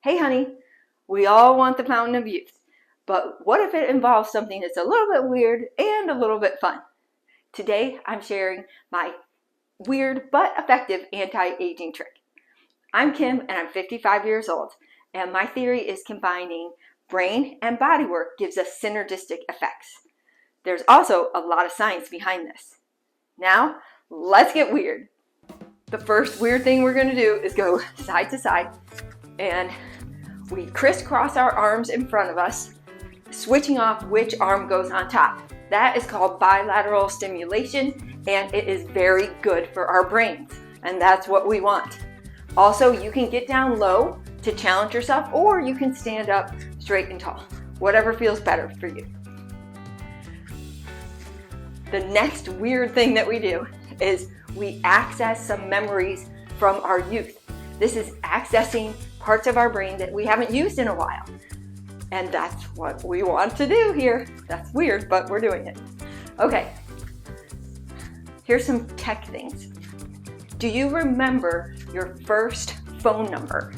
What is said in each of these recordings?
Hey honey, we all want the fountain of youth, but what if it involves something that's a little bit weird and a little bit fun? Today I'm sharing my weird but effective anti-aging trick. I'm Kim and I'm 55 years old, and my theory is combining brain and body work gives us synergistic effects. There's also a lot of science behind this. Now, let's get weird. The first weird thing we're going to do is go side to side, and we crisscross our arms in front of us, switching off which arm goes on top. That is called bilateral stimulation, and it is very good for our brains, and that's what we want. Also, you can get down low to challenge yourself, or you can stand up straight and tall, whatever feels better for you. The next weird thing that we do is we access some memories from our youth. This is accessing parts of our brain that we haven't used in a while. And that's what we want to do here. That's weird, but we're doing it. Okay, here's some tech things. Do you remember your first phone number?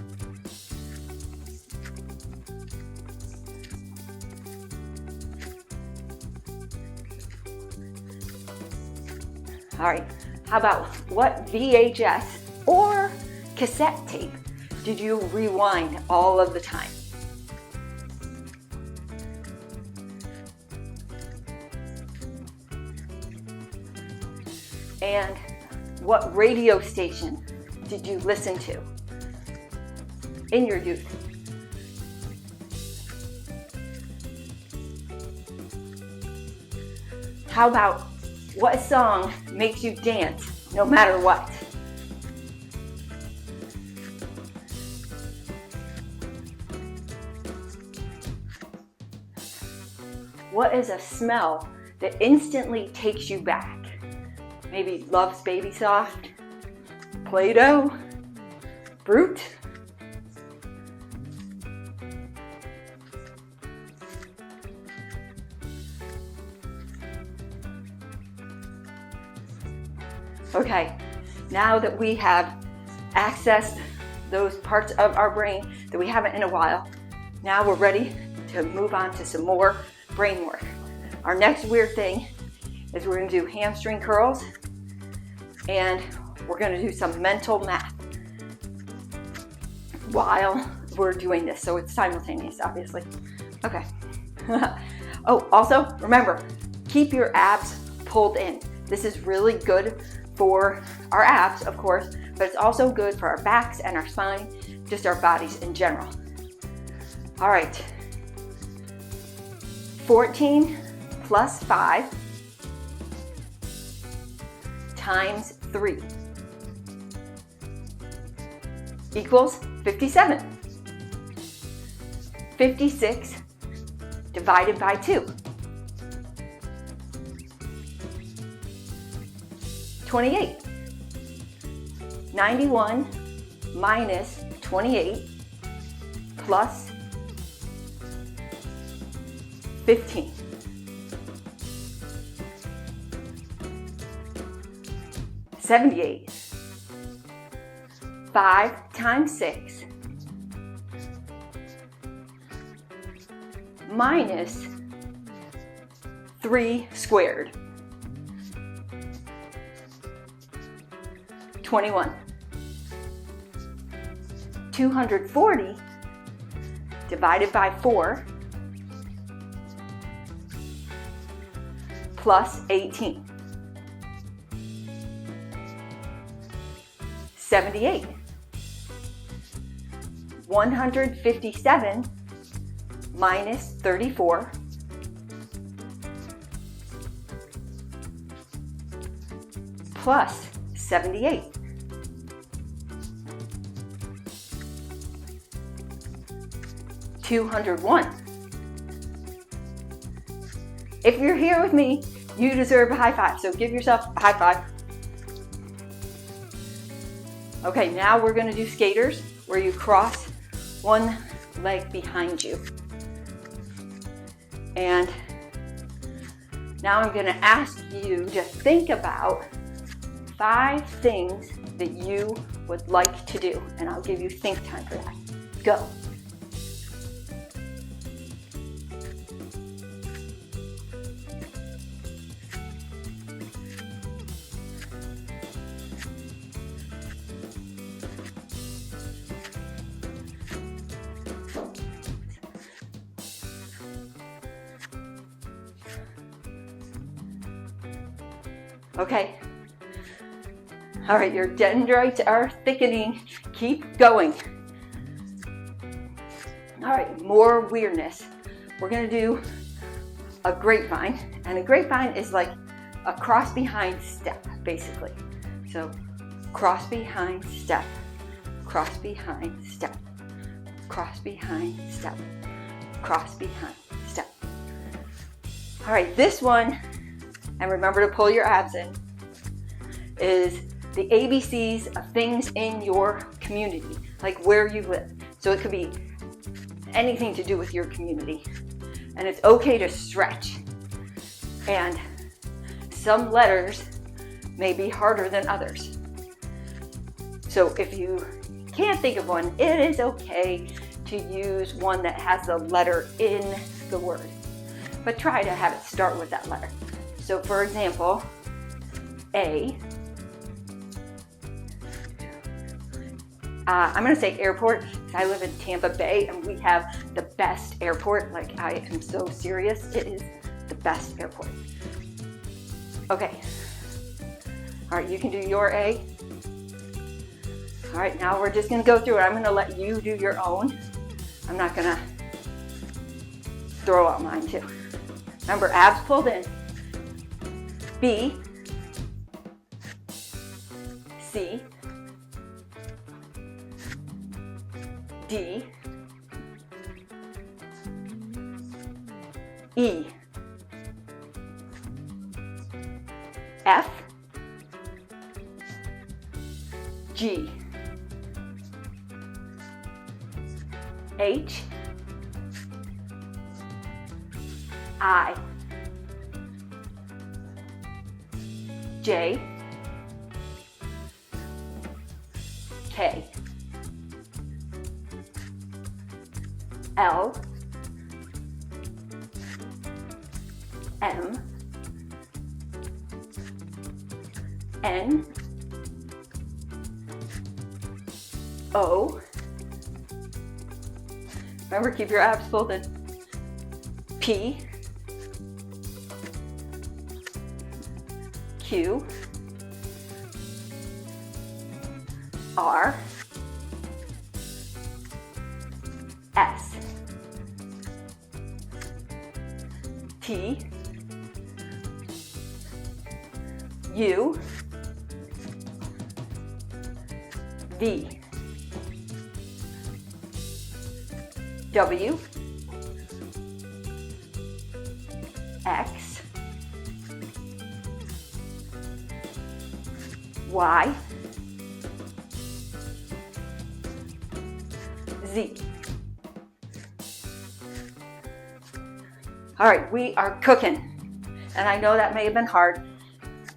All right, how about what VHS or cassette tape did you rewind all of the time? And what radio station did you listen to in your youth? How about what song makes you dance no matter what? What is a smell that instantly takes you back? Maybe Love's Baby Soft, Play-Doh, Brute. Okay, now that we have accessed those parts of our brain that we haven't in a while, now we're ready to move on to some more brain work. Our next weird thing is we're going to do hamstring curls, and we're going to do some mental math while we're doing this. So it's simultaneous, obviously. Okay. Oh, also remember, keep your abs pulled in. This is really good for our abs, of course, but it's also good for our backs and our spine, just our bodies in general. All right. 14 plus 5 times 3 equals 57. 56 divided by 2. 28. 91 minus 28 plus 15. 78. 5 times 6 minus 3 squared. 21. 240 divided by 4 plus 18. 78. 157 minus 34 plus 78. 201. If you're here with me, you deserve a high five, so give yourself a high five. Okay, now we're going to do skaters, where you cross one leg behind you. And now I'm going to ask you to think about 5 things that you would like to do, and I'll give you think time for that. Go. Okay. All right, your dendrites are thickening. Keep going. All right, more weirdness. We're gonna do a grapevine, and a grapevine is like a cross behind step, basically. So cross behind step, cross behind step, cross behind step, cross behind step. All right, this one, and remember to pull your abs in, is the ABCs of things in your community, like where you live. So it could be anything to do with your community. And it's okay to stretch. And some letters may be harder than others. So if you can't think of one, it is okay to use one that has the letter in the word. But try to have it start with that letter. So for example, A. I'm going to say airport because I live in Tampa Bay and we have the best airport. Like, I am so serious. It is the best airport. Okay. All right, you can do your A. All right, now we're just going to go through it. I'm going to let you do your own. I'm not going to throw out mine too. Remember, abs pulled in. B. C. D, E, F, G, H, I, J, K, L, M, N, O, remember, keep your abs folded, P, Q, R, S, T, U, V, W, X, Y, Z. All right, we are cooking. And I know that may have been hard.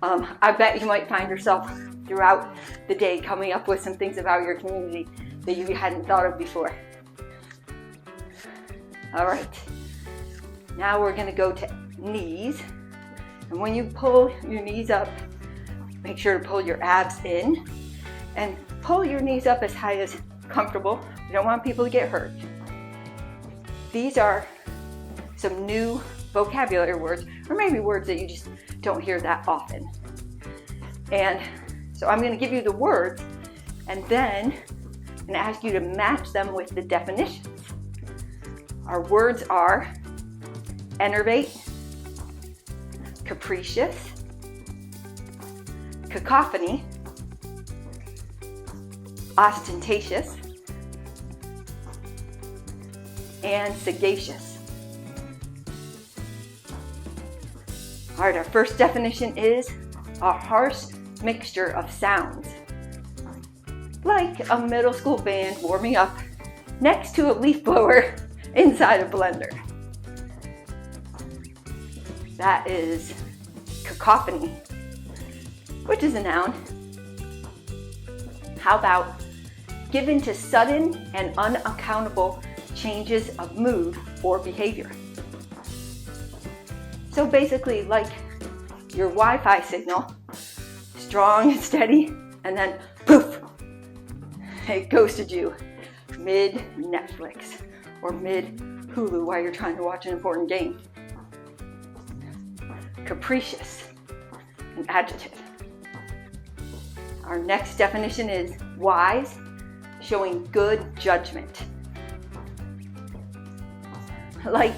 I bet you might find yourself throughout the day coming up with some things about your community that you hadn't thought of before. All right, now we're gonna go to knees. And when you pull your knees up, make sure to pull your abs in and pull your knees up as high as comfortable. You don't want people to get hurt. These are some new vocabulary words, or maybe words that you just don't hear that often. And so I'm going to give you the words, and then I'm going to ask you to match them with the definitions. Our words are enervate, capricious, cacophony, ostentatious, and sagacious. All right, our first definition is a harsh mixture of sounds, like a middle school band warming up next to a leaf blower inside a blender. That is cacophony, which is a noun. How about given to sudden and unaccountable changes of mood or behavior? So basically, like your Wi-Fi signal, strong and steady, and then poof, it ghosted you mid-Netflix or mid-Hulu while you're trying to watch an important game. Capricious. an adjective. Our next definition is wise, showing good judgment. Like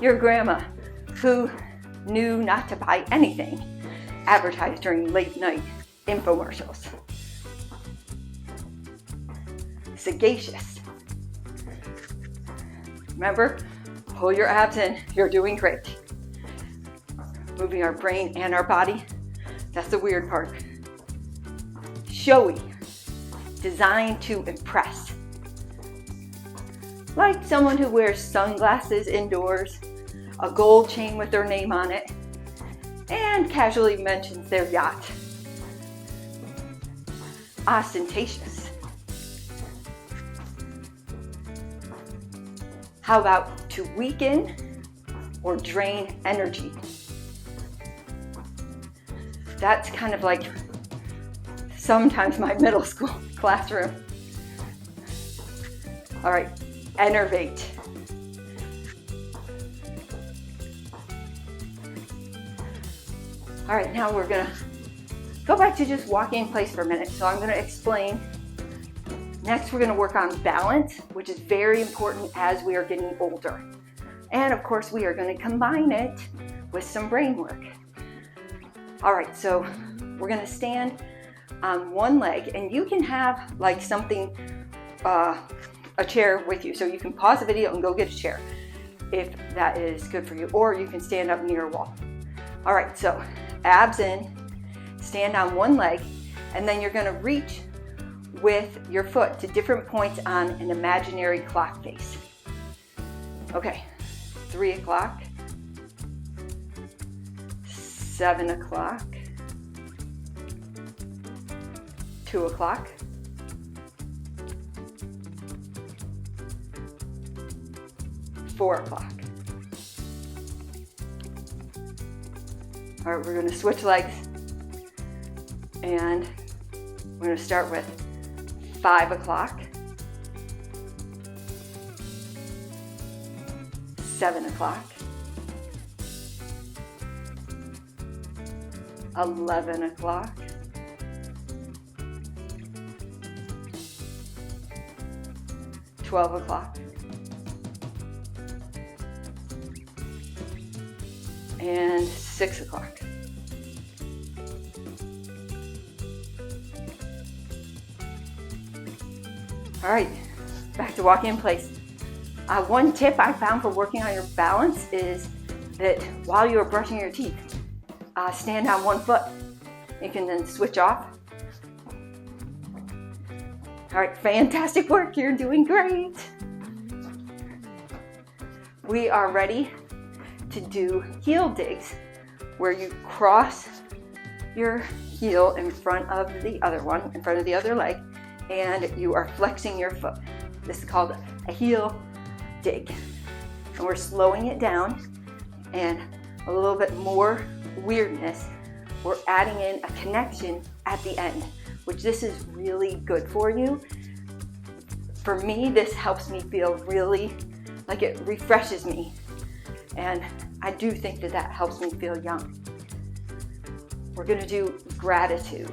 your grandma who knew not to buy anything advertised during late night infomercials. Sagacious. Remember, pull your abs in, you're doing great. Moving our brain and our body, that's the weird part. Showy, designed to impress. Like someone who wears sunglasses indoors, a gold chain with their name on it, and casually mentions their yacht. Ostentatious. How about to weaken or drain energy? That's kind of like sometimes my middle school classroom. All right, enervate. All right, now we're gonna go back to just walking in place for a minute. So I'm gonna explain. Next, we're gonna work on balance, which is very important as we are getting older. And of course, we are gonna combine it with some brain work. All right, so we're gonna stand on one leg, and you can have like something, a chair with you. So you can pause the video and go get a chair if that is good for you, or you can stand up near a wall. All right, so abs in, stand on one leg, and then you're gonna reach with your foot to different points on an imaginary clock face. Okay, 3 o'clock, 7 o'clock, 2 o'clock, 4 o'clock. All right, we're going to switch legs, and we're going to start with 5 o'clock, 7 o'clock, 11 o'clock, 12 o'clock, and 6 o'clock. All right, back to walking in place. One tip I found for working on your balance is that while you are brushing your teeth, stand on one foot. You can then switch off. All right, fantastic work. You're doing great. We are ready to do heel digs, where you cross your heel in front of the other one, in front of the other leg, and you are flexing your foot. This is called a heel dig. And we're slowing it down, and a little bit more weirdness, we're adding in a connection at the end, which this is really good for you. For me, this helps me feel really like it refreshes me. And I do think that that helps me feel young. We're gonna do gratitude.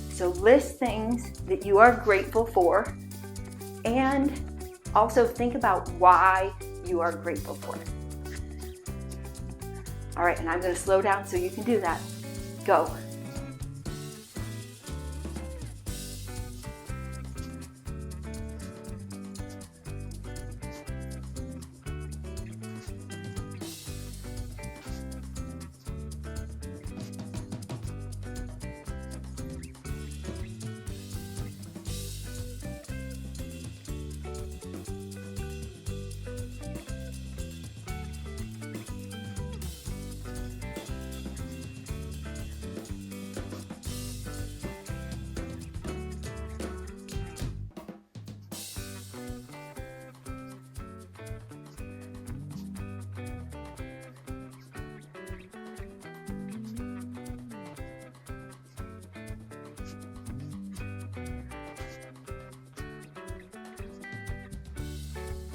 So list things that you are grateful for, and also think about why you are grateful for it. All right, and I'm gonna slow down so you can do that. Go.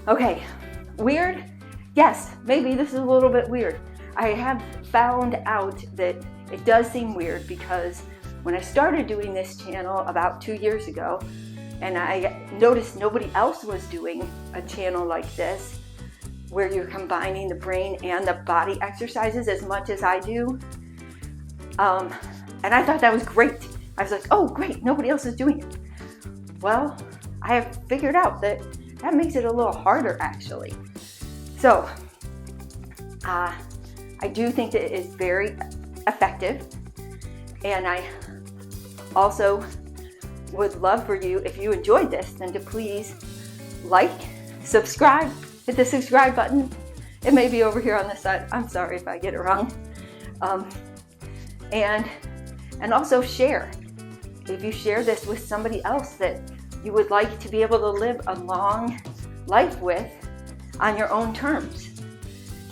Okay, weird? Yes, maybe this is a little bit weird. I have found out that It does seem weird because when I started doing this channel about 2 years ago, and I noticed nobody else was doing a channel like this, where you're combining the brain and the body exercises as much as I do. And I thought that was great. I was like, oh great, nobody else is doing it. Well, I have figured out that makes it a little harder actually. So, I do think that it is very effective, and I also would love for you, if you enjoyed this, then to please like, subscribe, hit the subscribe button. It may be over here on this side. I'm sorry if I get it wrong. And also share. If you share this with somebody else that you would like to be able to live a long life with on your own terms,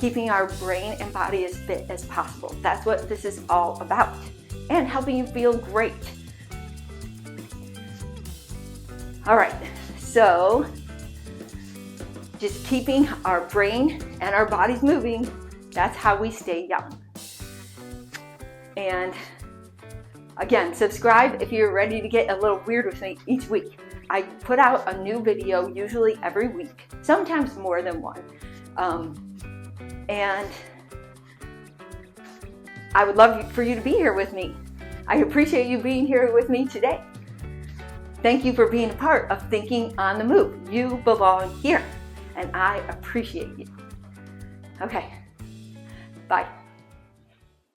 keeping our brain and body as fit as possible. That's what this is all about, and helping you feel great. All right, so just keeping our brain and our bodies moving, that's how we stay young. And again, subscribe if you're ready to get a little weird with me each week. I put out a new video usually every week, sometimes more than one. And I would love for you to be here with me. I appreciate you being here with me today. Thank you for being a part of Thinking on the Move. You belong here, and I appreciate you. Okay, bye.